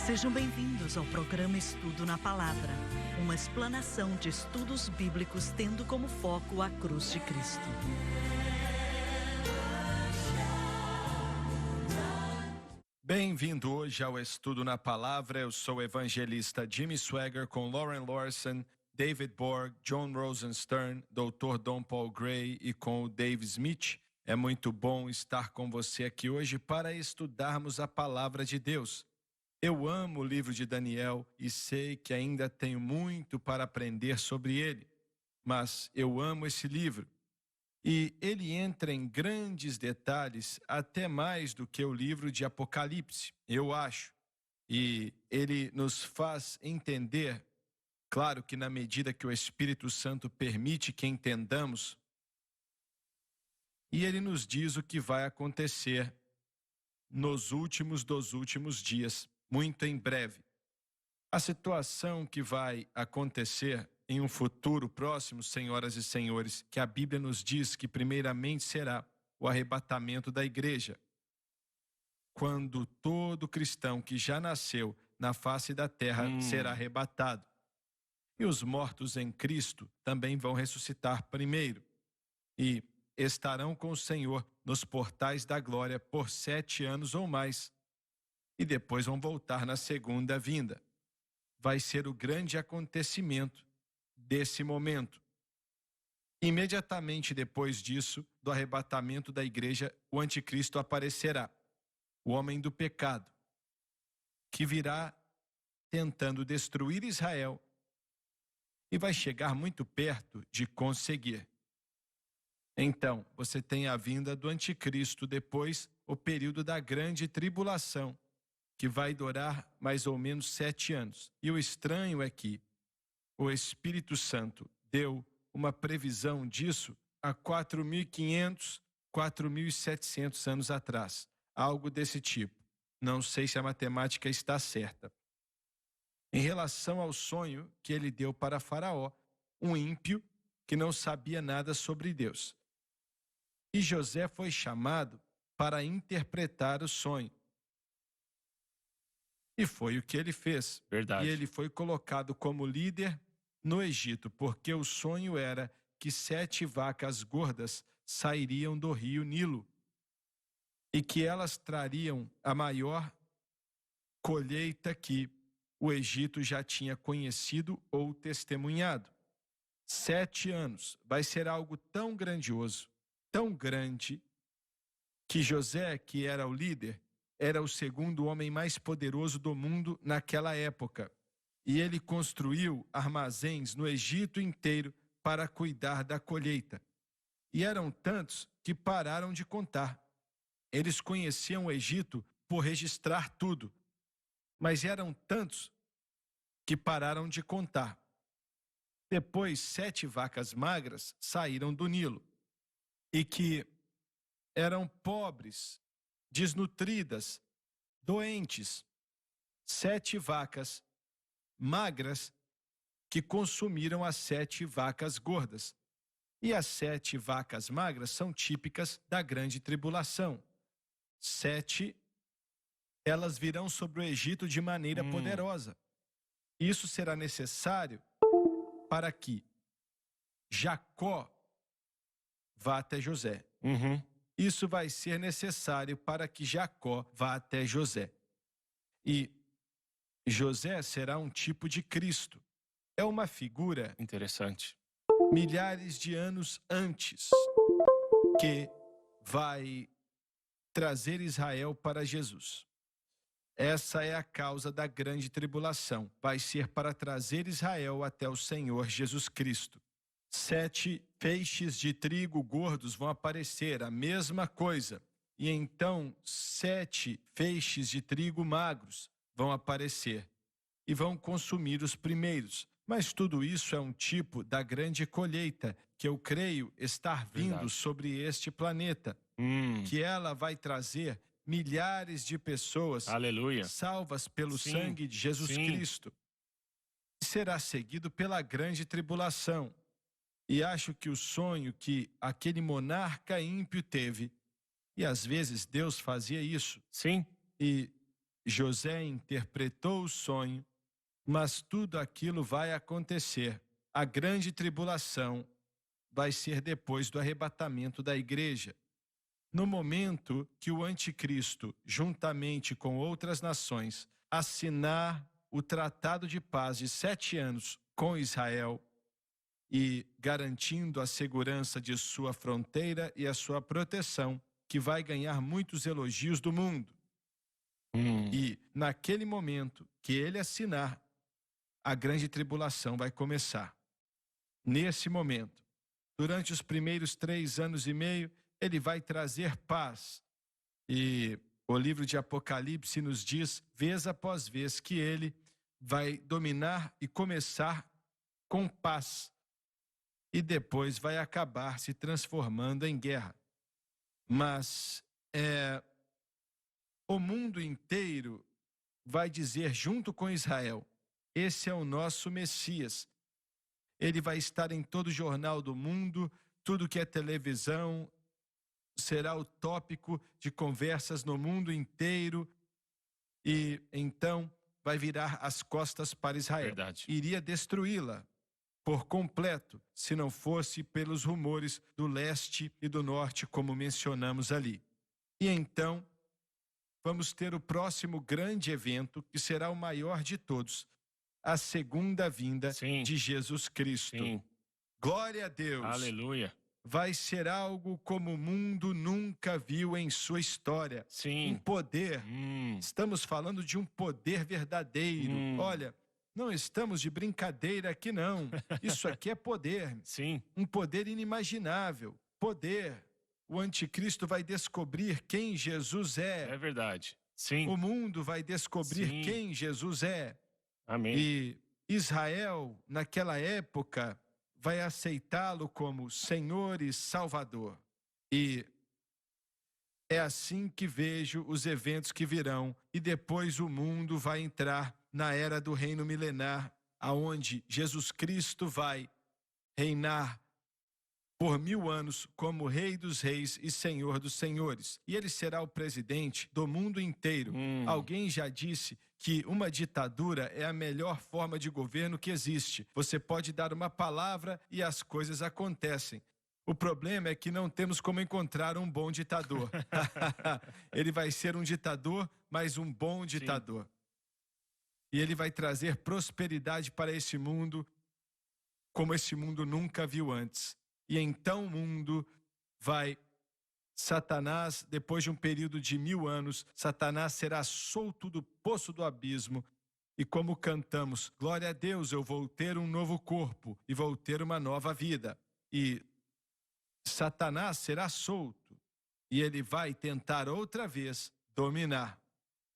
Sejam bem-vindos ao programa Estudo na Palavra, uma explanação de estudos bíblicos tendo como foco a cruz de Cristo. Bem-vindo hoje ao Estudo na Palavra. Eu sou o evangelista Jimmy Swaggart com Lauren Larson, David Borg, John Rosenstern, Dr. Don Paul Gray e com o Dave Smith. É muito bom estar com você aqui hoje para estudarmos a Palavra de Deus. Eu amo o livro de Daniel e sei que ainda tenho muito para aprender sobre ele, mas eu amo esse livro. E ele entra em grandes detalhes, até mais do que o livro de Apocalipse, eu acho. E ele nos faz entender, claro que na medida que o Espírito Santo permite que entendamos, e ele nos diz o que vai acontecer nos últimos dos últimos dias, muito em breve. A situação que vai acontecer em um futuro próximo, senhoras e senhores, que a Bíblia nos diz que primeiramente será o arrebatamento da igreja. Quando todo cristão que já nasceu na face da terra será arrebatado. E os mortos em Cristo também vão ressuscitar primeiro. E estarão com o Senhor nos portais da glória por 7 anos ou mais. E depois vão voltar na segunda vinda. Vai ser o grande acontecimento desse momento. Imediatamente depois disso, do arrebatamento da igreja, o anticristo aparecerá, o homem do pecado, que virá tentando destruir Israel e vai chegar muito perto de conseguir. Então, você tem a vinda do anticristo, depois o período da grande tribulação, que vai durar mais ou menos 7 anos. E o estranho é que o Espírito Santo deu uma previsão disso há 4.500, 4.700 anos atrás. Algo desse tipo. Não sei se a matemática está certa. Em relação ao sonho que ele deu para Faraó, um ímpio que não sabia nada sobre Deus. E José foi chamado para interpretar o sonho. E foi o que ele fez. Verdade. E ele foi colocado como líder no Egito, porque o sonho era que 7 vacas gordas sairiam do rio Nilo e que elas trariam a maior colheita que o Egito já tinha conhecido ou testemunhado. 7 anos vai ser algo tão grandioso, tão grande, que José, que era o líder, era o segundo homem mais poderoso do mundo naquela época. E ele construiu armazéns no Egito inteiro para cuidar da colheita. E eram tantos que pararam de contar. Eles conheciam o Egito por registrar tudo. Mas eram tantos que pararam de contar. Depois, 7 vacas magras saíram do Nilo. E que eram pobres, desnutridas, doentes. 7 vacas magras que consumiram as 7 vacas gordas. E as 7 vacas magras são típicas da grande tribulação. 7, elas virão sobre o Egito de maneira poderosa. Isso será necessário para que Jacó vá até José. Isso vai ser necessário para que Jacó vá até José. E José será um tipo de Cristo. É uma figura Interessante. milhares de anos antes que vai trazer Israel para Jesus. Essa é a causa da grande tribulação. Vai ser para trazer Israel até o Senhor Jesus Cristo. 7 feixes de trigo gordos vão aparecer, a mesma coisa. E então 7 feixes de trigo magros vão aparecer e vão consumir os primeiros. Mas tudo isso é um tipo da grande colheita que eu creio estar vindo Verdade. sobre este planeta. Que ela vai trazer milhares de pessoas Aleluia. salvas pelo Sim, sangue de Jesus sim. Cristo. Será seguido pela grande tribulação. E acho que o sonho que aquele monarca ímpio teve, e às vezes Deus fazia isso, Sim. e José interpretou o sonho, mas tudo aquilo vai acontecer. A grande tribulação vai ser depois do arrebatamento da igreja. No momento que o anticristo, juntamente com outras nações, assinar o tratado de paz de 7 anos com Israel e garantindo a segurança de sua fronteira e a sua proteção, que vai ganhar muitos elogios do mundo. E naquele momento que ele assinar, a grande tribulação vai começar. Nesse momento, durante os primeiros 3 anos e meio, ele vai trazer paz. E o livro de Apocalipse nos diz, vez após vez, que ele vai dominar e começar com paz. E depois vai acabar se transformando em guerra. Mas o mundo inteiro vai dizer junto com Israel, esse é o nosso Messias. Ele vai estar em todo jornal do mundo, tudo que é televisão, será o tópico de conversas no mundo inteiro. E então vai virar as costas para Israel. Verdade. Iria destruí-la por completo, se não fosse pelos rumores do leste e do norte, como mencionamos ali. E então, vamos ter o próximo grande evento, que será o maior de todos, a segunda vinda de Jesus Cristo. Sim. Glória a Deus! Aleluia! Vai ser algo como o mundo nunca viu em sua história. Sim. Um poder. Estamos falando de um poder verdadeiro. Olha, não estamos de brincadeira aqui, não. Isso aqui é poder. Sim. Um poder inimaginável. Poder. O anticristo vai descobrir quem Jesus é. É verdade. Sim. O mundo vai descobrir quem Jesus é. Amém. E Israel, naquela época, vai aceitá-lo como Senhor e Salvador. E é assim que vejo os eventos que virão. E depois o mundo vai entrar na era do reino milenar, aonde Jesus Cristo vai reinar por 1000 anos como Rei dos Reis e Senhor dos Senhores. E ele será o presidente do mundo inteiro. Alguém já disse que uma ditadura é a melhor forma de governo que existe. Você pode dar uma palavra e as coisas acontecem. O problema é que não temos como encontrar um bom ditador. Ele vai ser um ditador, mas um bom ditador. E ele vai trazer prosperidade para esse mundo, como esse mundo nunca viu antes. E então o mundo vai... Satanás, depois de um período de 1000 anos, Satanás será solto do poço do abismo. E como cantamos, glória a Deus, eu vou ter um novo corpo e vou ter uma nova vida. E Satanás será solto e ele vai tentar outra vez dominar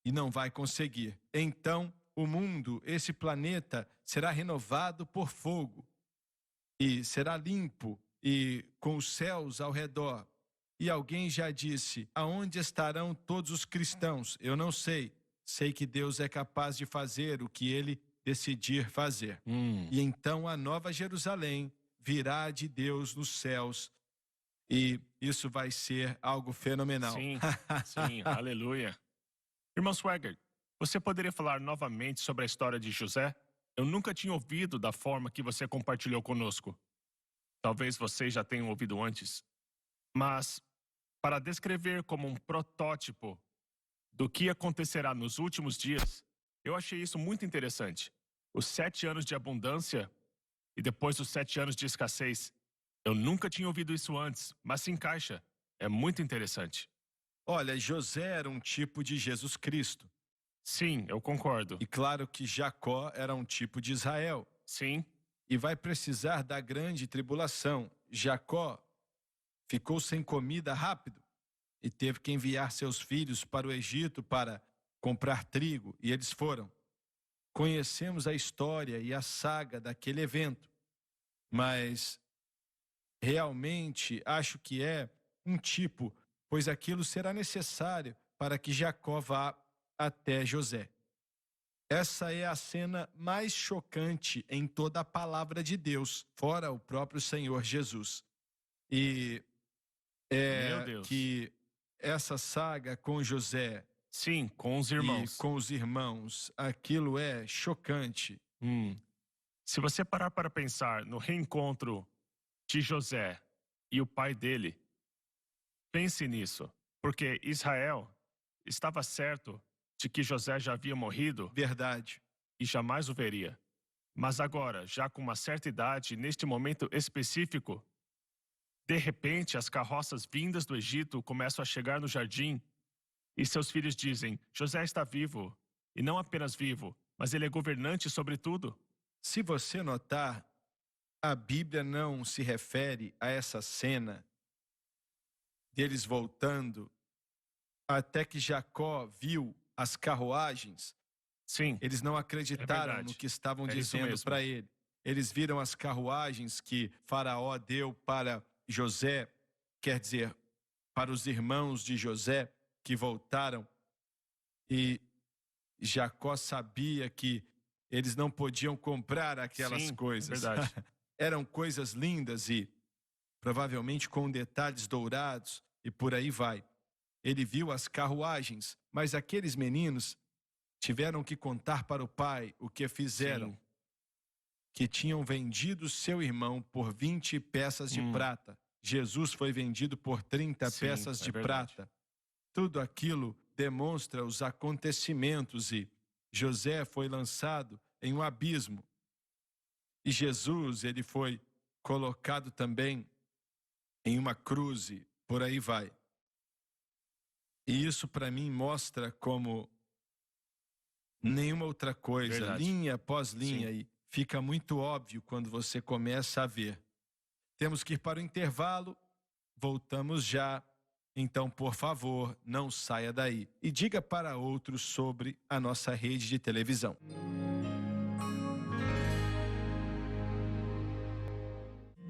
e não vai conseguir. Então o mundo, esse planeta, será renovado por fogo e será limpo e com os céus ao redor. E alguém já disse, aonde estarão todos os cristãos? Eu não sei. Sei que Deus é capaz de fazer o que ele decidir fazer. E então a nova Jerusalém virá de Deus nos céus. E isso vai ser algo fenomenal. Sim, sim, aleluia. Irmão Swagger, você poderia falar novamente sobre a história de José? Eu nunca tinha ouvido da forma que você compartilhou conosco. Talvez vocês já tenham ouvido antes. Mas, para descrever como um protótipo do que acontecerá nos últimos dias, eu achei isso muito interessante. Os 7 anos de abundância e depois os 7 anos de escassez. Eu nunca tinha ouvido isso antes, mas se encaixa. É muito interessante. Olha, José era um tipo de Jesus Cristo. Sim, eu concordo. E claro que Jacó era um tipo de Israel. Sim. E vai precisar da grande tribulação. Jacó ficou sem comida rápido e teve que enviar seus filhos para o Egito para comprar trigo, e eles foram. Conhecemos a história e a saga daquele evento, mas realmente acho que é um tipo, pois aquilo será necessário para que Jacó vá até José. Essa é a cena mais chocante em toda a palavra de Deus, fora o próprio Senhor Jesus. E Meu Deus. que essa saga com José Sim, com os e irmãos. com os irmãos. Aquilo é chocante. Se você parar para pensar no reencontro de José e o pai dele, pense nisso, porque Israel estava certo de que José já havia morrido Verdade. e jamais o veria. Mas agora, já com uma certa idade, neste momento específico, de repente as carroças vindas do Egito começam a chegar no jardim e seus filhos dizem: José está vivo, e não apenas vivo, mas ele é governante sobre tudo. Se você notar, a Bíblia não se refere a essa cena deles voltando até que Jacó viu as carruagens. Sim, Eles não acreditaram verdade. no que estavam É isso dizendo mesmo. para ele. Eles viram as carruagens que Faraó deu para José, quer dizer, para os irmãos de José que voltaram. E Jacó sabia que eles não podiam comprar aquelas Sim, coisas. verdade. Eram coisas lindas e provavelmente com detalhes dourados e por aí vai. Ele viu as carruagens, mas aqueles meninos tiveram que contar para o pai o que fizeram, Sim. que tinham vendido seu irmão por 20 peças de prata. Jesus foi vendido por 30 Sim, peças é de verdade. prata. Tudo aquilo demonstra os acontecimentos e José foi lançado em um abismo. E Jesus, ele foi colocado também em uma cruz e por aí vai. E isso para mim mostra como nenhuma outra coisa, Verdade. linha após linha, Sim. e fica muito óbvio quando você começa a ver. Temos que ir para o intervalo, voltamos já. Então, por favor, não saia daí e diga para outros sobre a nossa rede de televisão.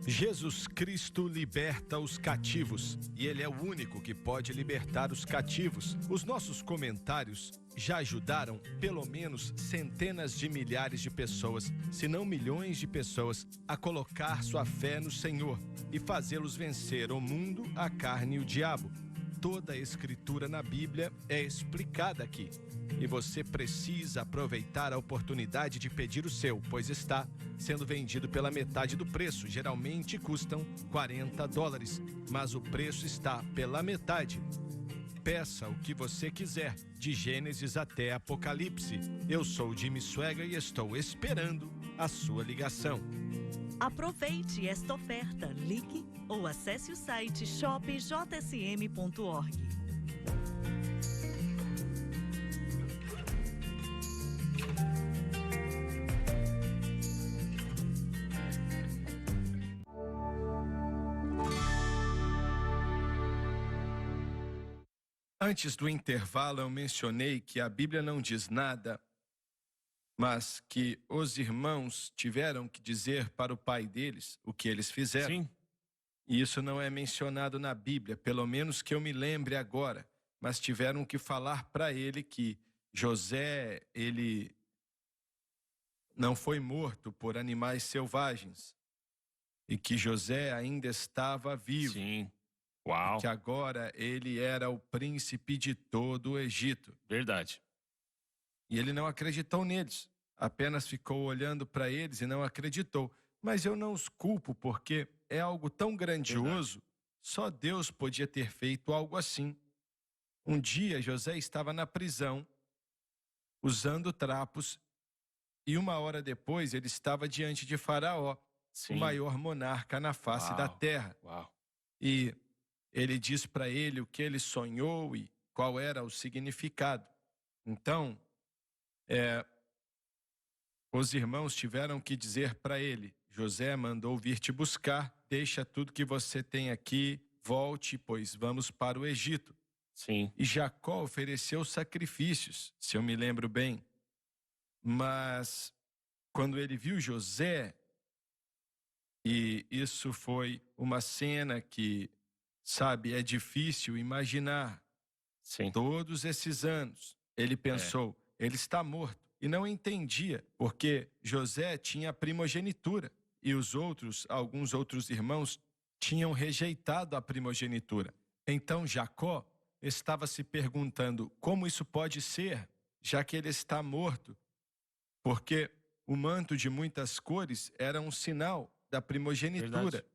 Jesus Cristo liberta os cativos e Ele é o único que pode libertar os cativos. Os nossos comentários já ajudaram pelo menos centenas de milhares de pessoas, se não milhões de pessoas, a colocar sua fé no Senhor e fazê-los vencer o mundo, a carne e o diabo. Toda a escritura na Bíblia é explicada aqui. E você precisa aproveitar a oportunidade de pedir o seu, pois está sendo vendido pela metade do preço. Geralmente custam $40, mas o preço está pela metade. Peça o que você quiser, de Gênesis até Apocalipse. Eu sou Jimmy Swaggart e estou esperando a sua ligação. Aproveite esta oferta, ligue ou acesse o site shopjsm.org. Antes do intervalo, eu mencionei que a Bíblia não diz nada, mas que os irmãos tiveram que dizer para o pai deles o que eles fizeram. Sim. E isso não é mencionado na Bíblia, pelo menos que eu me lembre agora. Mas tiveram que falar para ele que José, ele não foi morto por animais selvagens. E que José ainda estava vivo. Sim. Uau. Que agora ele era o príncipe de todo o Egito. Verdade. E ele não acreditou neles, apenas ficou olhando para eles e não acreditou. Mas eu não os culpo, porque é algo tão grandioso, só Deus podia ter feito algo assim. Um dia José estava na prisão, usando trapos, e 1 hora depois ele estava diante de Faraó, Sim. o maior monarca na face Uau. da terra. Uau. E ele diz para ele o que ele sonhou e qual era o significado. Então, os irmãos tiveram que dizer para ele: José mandou vir te buscar, deixa tudo que você tem aqui, volte, pois vamos para o Egito. Sim. E Jacó ofereceu sacrifícios, se eu me lembro bem. Mas quando ele viu José, e isso foi uma cena que, sabe, é difícil imaginar. Sim. Todos esses anos, ele pensou, ele está morto. E não entendia, porque José tinha a primogenitura. E alguns outros irmãos, tinham rejeitado a primogenitura. Então Jacó estava se perguntando como isso pode ser, já que ele está morto, porque o manto de muitas cores era um sinal da primogenitura. Verdade.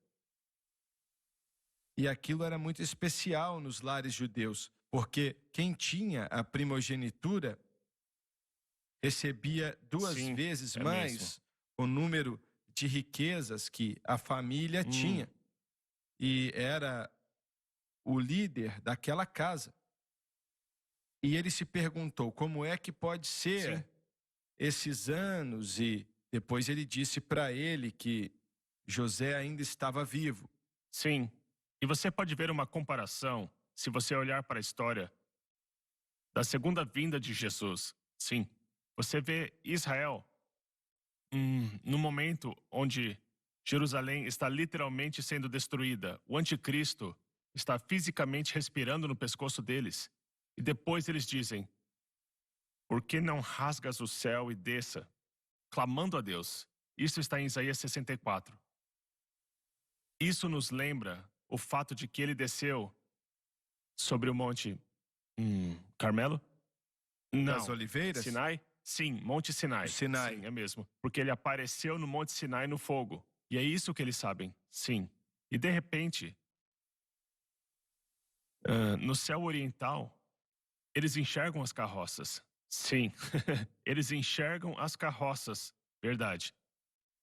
E aquilo era muito especial nos lares judeus, porque quem tinha a primogenitura recebia duas Sim, vezes é mais mesmo. o número de riquezas que a família tinha. E era o líder daquela casa. E ele se perguntou como é que pode ser Sim. esses anos, e depois ele disse para ele que José ainda estava vivo. Sim. E você pode ver uma comparação se você olhar para a história da segunda vinda de Jesus. Sim. Você vê Israel no momento onde Jerusalém está literalmente sendo destruída. O anticristo está fisicamente respirando no pescoço deles. E depois eles dizem: por que não rasgas o céu e desça? Clamando a Deus. Isso está em Isaías 64. Isso nos lembra o fato de que ele desceu sobre o monte Carmelo? Das Não. oliveiras? Sinai? Sim, Monte Sinai. O Sinai. Sim, é mesmo. Porque ele apareceu no Monte Sinai no fogo. E é isso que eles sabem. Sim. E de repente, no céu oriental, eles enxergam as carroças. Sim. Eles enxergam as carroças. Verdade.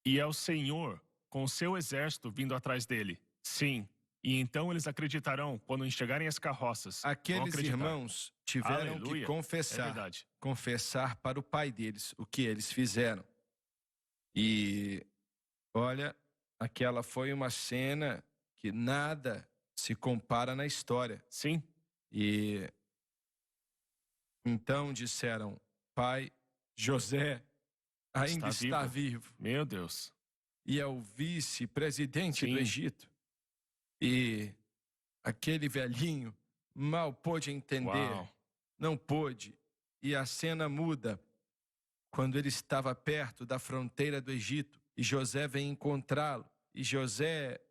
E é o Senhor com o seu exército vindo atrás dele. Sim. E então eles acreditarão quando enxergarem as carroças. Vão Aqueles acreditar. irmãos tiveram Aleluia. que É confessar, verdade. confessar para o pai deles o que eles fizeram. E olha, aquela foi uma cena que nada se compara na história. Sim. E então disseram: pai, José ainda está vivo. Meu Deus. E é o vice-presidente do Sim. Egito. E aquele velhinho mal pôde entender, Uau. não pôde. E a cena muda quando ele estava perto da fronteira do Egito e José vem encontrá-lo. E José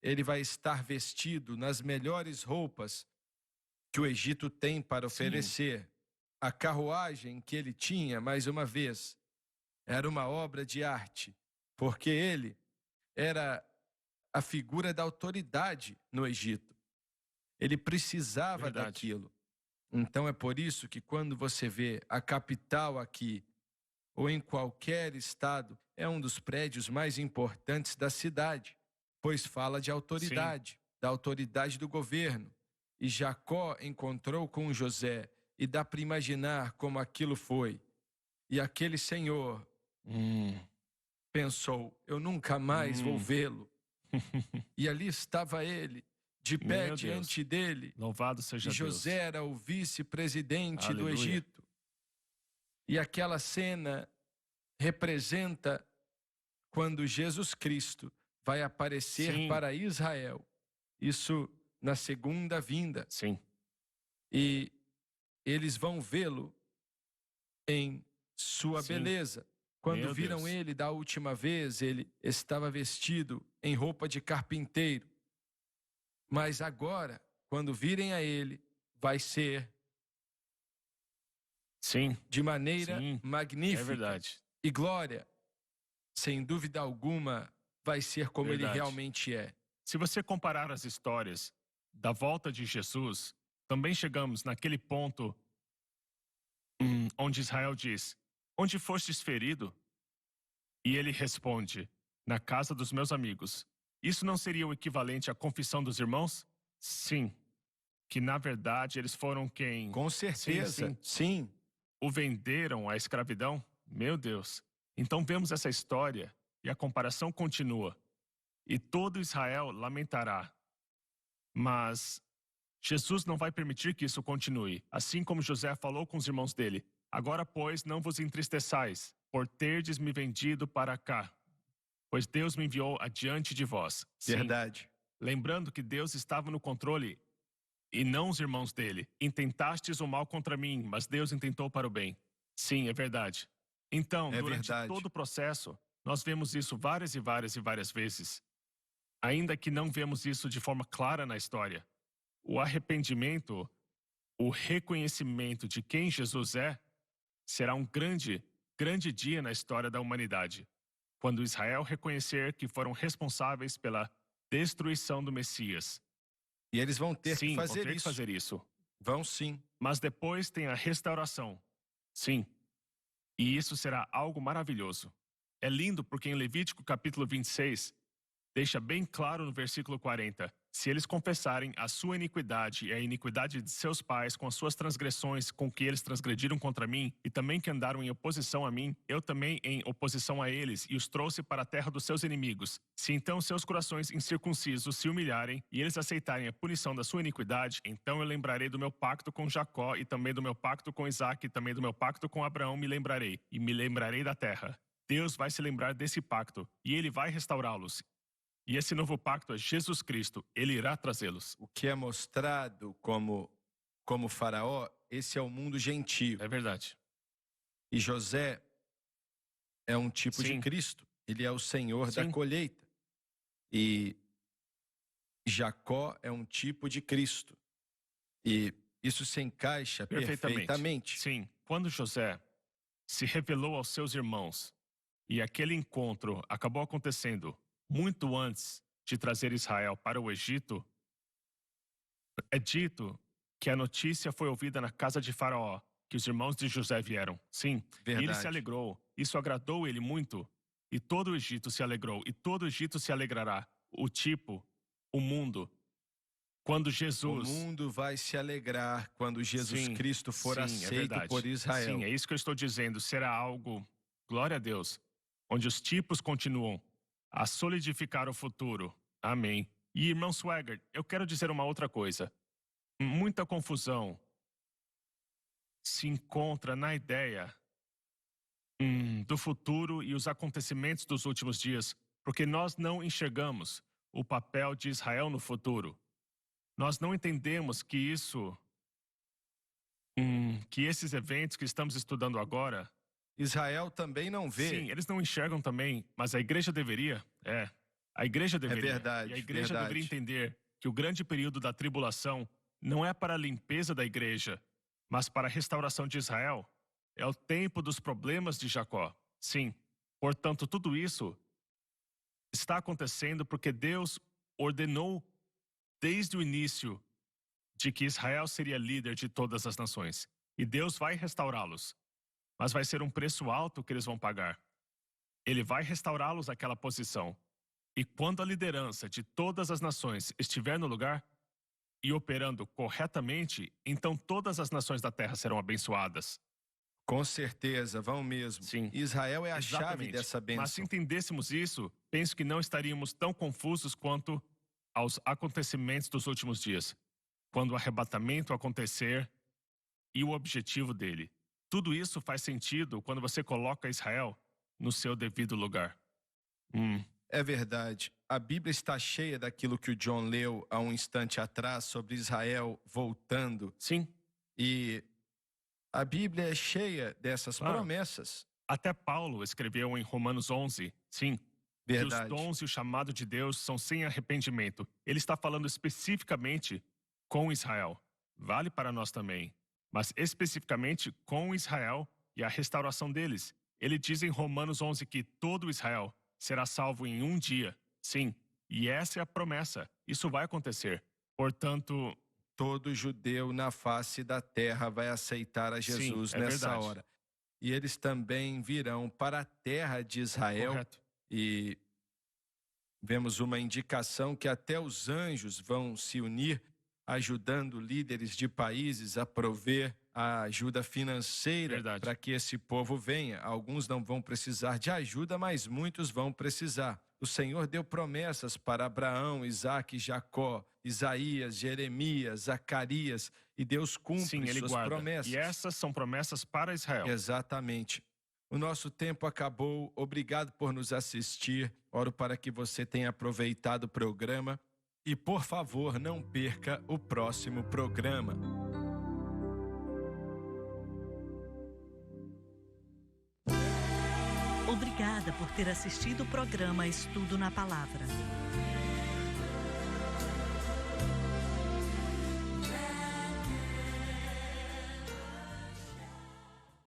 ele vai estar vestido nas melhores roupas que o Egito tem para Sim. oferecer. A carruagem que ele tinha, mais uma vez, era uma obra de arte, porque ele era a figura da autoridade no Egito. Ele precisava Verdade. daquilo. Então é por isso que quando você vê a capital aqui, ou em qualquer estado, é um dos prédios mais importantes da cidade, pois fala de autoridade, da autoridade do governo. E Jacó encontrou com José, e dá para imaginar como aquilo foi. E aquele senhor pensou: eu nunca mais vou vê-lo. E ali estava ele, de pé Meu diante Deus. dele. Louvado seja E José Deus. era o vice-presidente do Aleluia. Egito. E aquela cena representa quando Jesus Cristo vai aparecer Sim. para Israel. Isso na segunda vinda. Sim. E eles vão vê-lo em sua Sim. beleza. Quando Meu viram Deus. ele da última vez, ele estava vestido em roupa de carpinteiro. Mas agora, quando virem a ele, vai ser Sim. de maneira Sim. magnífica. É verdade. E glória, sem dúvida alguma, vai ser como ele Verdade. realmente é. Se você comparar as histórias da volta de Jesus, também chegamos naquele ponto onde Israel diz: onde fostes ferido? E ele responde: na casa dos meus amigos. Isso não seria o equivalente à confissão dos irmãos? Sim. Que na verdade eles foram quem Com certeza, Sim. sim. o venderam à escravidão? Meu Deus. Então vemos essa história e a comparação continua. E todo Israel lamentará. Mas Jesus não vai permitir que isso continue. Assim como José falou com os irmãos dele: agora, pois, não vos entristeçais, por terdes me vendido para cá, pois Deus me enviou adiante de vós. Sim. Verdade. Lembrando que Deus estava no controle e não os irmãos dele. Intentastes o mal contra mim, mas Deus intentou para o bem. Sim, é verdade. Então, durante todo o processo, nós vemos isso várias e várias e várias vezes. Ainda que não vemos isso de forma clara na história. o arrependimento, o reconhecimento de quem Jesus é, será um grande, grande dia na história da humanidade, quando Israel reconhecer que foram responsáveis pela destruição do Messias. E eles vão ter que Sim, vão fazer ter que isso. fazer isso. Vão sim. Mas depois tem a restauração. Sim. E isso será algo maravilhoso. É lindo porque em Levítico capítulo 26, deixa bem claro no versículo 40, se eles confessarem a sua iniquidade e a iniquidade de seus pais com as suas transgressões com que eles transgrediram contra mim, e também que andaram em oposição a mim, eu também em oposição a eles, e os trouxe para a terra dos seus inimigos. Se então seus corações incircuncisos se humilharem, e eles aceitarem a punição da sua iniquidade, então eu lembrarei do meu pacto com Jacó, e também do meu pacto com Isaque, e também do meu pacto com Abraão me lembrarei, e me lembrarei da terra. Deus vai se lembrar desse pacto, e Ele vai restaurá-los. E esse novo pacto é Jesus Cristo, Ele irá trazê-los. O que é mostrado como faraó, esse é o mundo gentio. É verdade. E José é um tipo de Sim. Cristo. Ele é o Senhor da Sim. colheita. E Jacó é um tipo de Cristo. E isso se encaixa perfeitamente. Sim, quando José se revelou aos seus irmãos e aquele encontro acabou acontecendo muito antes de trazer Israel para o Egito, é dito que a notícia foi ouvida na casa de Faraó, que os irmãos de José vieram. Sim, e ele se alegrou. Isso agradou ele muito. E todo o Egito se alegrou. E todo o Egito se alegrará. O mundo. Quando Jesus... O mundo vai se alegrar quando Jesus Cristo for aceito por Israel. Sim, é isso que eu estou dizendo. Será algo, glória a Deus, onde os tipos continuam a solidificar o futuro. Amém. E, irmão Swagger, eu quero dizer uma outra coisa. Muita confusão se encontra na ideia do futuro e os acontecimentos dos últimos dias, porque nós não enxergamos o papel de Israel no futuro. Nós não entendemos que esses eventos que estamos estudando agora... Israel também não vê. Sim, eles não enxergam também, mas a igreja deveria. A igreja deveria. É verdade. E a igreja deveria entender que o grande período da tribulação não é para a limpeza da igreja, mas para a restauração de Israel. É o tempo dos problemas de Jacó. Sim. Portanto, tudo isso está acontecendo porque Deus ordenou desde o início de que Israel seria líder de todas as nações. E Deus vai restaurá-los. Mas vai ser um preço alto que eles vão pagar. Ele vai restaurá-los àquela posição. E quando a liderança de todas as nações estiver no lugar e operando corretamente, então todas as nações da terra serão abençoadas. Com certeza, vão mesmo. Sim. Israel é a chave dessa bênção. Mas se entendêssemos isso, penso que não estaríamos tão confusos quanto aos acontecimentos dos últimos dias. Quando o arrebatamento acontecer e o objetivo dele. Tudo isso faz sentido quando você coloca Israel no seu devido lugar. É verdade. A Bíblia está cheia daquilo que o John leu há um instante atrás sobre Israel voltando. Sim. E a Bíblia é cheia dessas promessas. Até Paulo escreveu em Romanos 11, sim, Verdade. que os dons e o chamado de Deus são sem arrependimento. Ele está falando especificamente com Israel. Vale para nós também. Mas especificamente com Israel e a restauração deles. Ele diz em Romanos 11 que todo Israel será salvo em um dia. Sim, e essa é a promessa. Isso vai acontecer. Portanto... Todo judeu na face da terra vai aceitar a Jesus nessa hora. E eles também virão para a terra de Israel. Correto. E vemos uma indicação que até os anjos vão se unir, ajudando líderes de países a prover a ajuda financeira para que esse povo venha. Alguns não vão precisar de ajuda, mas muitos vão precisar. O Senhor deu promessas para Abraão, Isaque, Jacó, Isaías, Jeremias, Zacarias, e Deus cumpre suas promessas. E essas são promessas para Israel. Exatamente. O nosso tempo acabou. Obrigado por nos assistir. Oro para que você tenha aproveitado o programa. E, por favor, não perca o próximo programa. Obrigada por ter assistido o programa Estudo na Palavra.